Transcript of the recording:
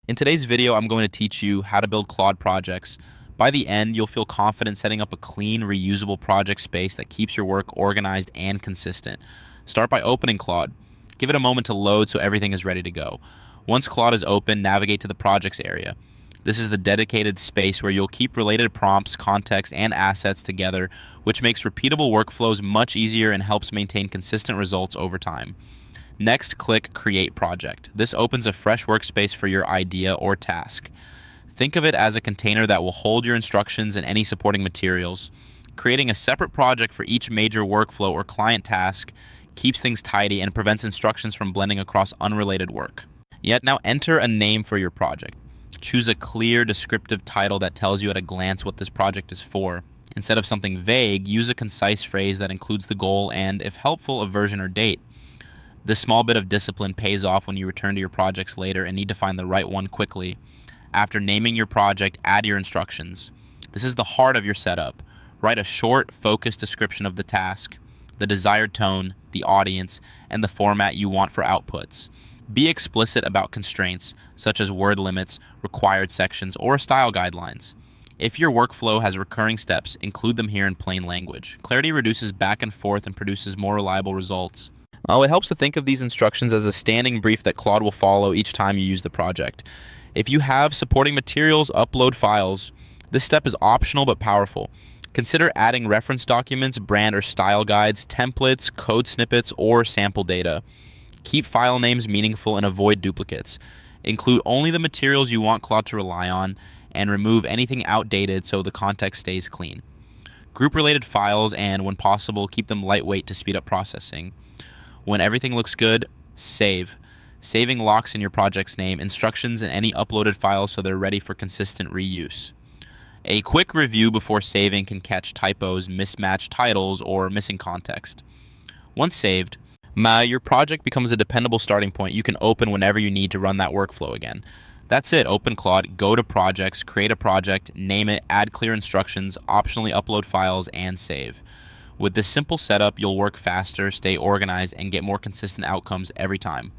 In today's video, I'm going to teach you how to build Claude projects. By the end, you'll feel confident setting up a clean, reusable project space that keeps your work organized and consistent. Start by opening Claude. Give it a moment to load so everything is ready to go. Once Claude is open, navigate to the projects area. This is the dedicated space where you'll keep related prompts, context, and assets together, which makes repeatable workflows much easier and helps maintain consistent results over time. Next, click Create Project. This opens a fresh workspace for your idea or task. Think of it as a container that will hold your instructions and any supporting materials. Creating a separate project for each major workflow or client task keeps things tidy and prevents instructions from blending across unrelated work. Yet now enter a name for your project. Choose a clear, descriptive title that tells you at a glance what this project is for. Instead of something vague, use a concise phrase that includes the goal and, if helpful, a version or date. This small bit of discipline pays off when you return to your projects later and need to find the right one quickly. After naming your project, add your instructions. This is the heart of your setup. Write a short, focused description of the task, the desired tone, the audience, and the format you want for outputs. Be explicit about constraints, such as word limits, required sections, or style guidelines. If your workflow has recurring steps, include them here in plain language. Clarity reduces back and forth and produces more reliable results. It helps to think of these instructions as a standing brief that Claude will follow each time you use the project. If you have supporting materials, upload files. This step is optional but powerful. Consider adding reference documents, brand or style guides, templates, code snippets, or sample data. Keep file names meaningful and avoid duplicates. Include only the materials you want Claude to rely on, and remove anything outdated so the context stays clean. Group related files and, when possible, keep them lightweight to speed up processing. When everything looks good, save. Saving locks in your project's name, instructions, and any uploaded files so they're ready for consistent reuse. A quick review before saving can catch typos, mismatched titles, or missing context. Once saved, your project becomes a dependable starting point you can open whenever you need to run that workflow again. That's it. Open Claude, go to Projects, create a project, name it, add clear instructions, optionally upload files, and save. With this simple setup, you'll work faster, stay organized, and get more consistent outcomes every time.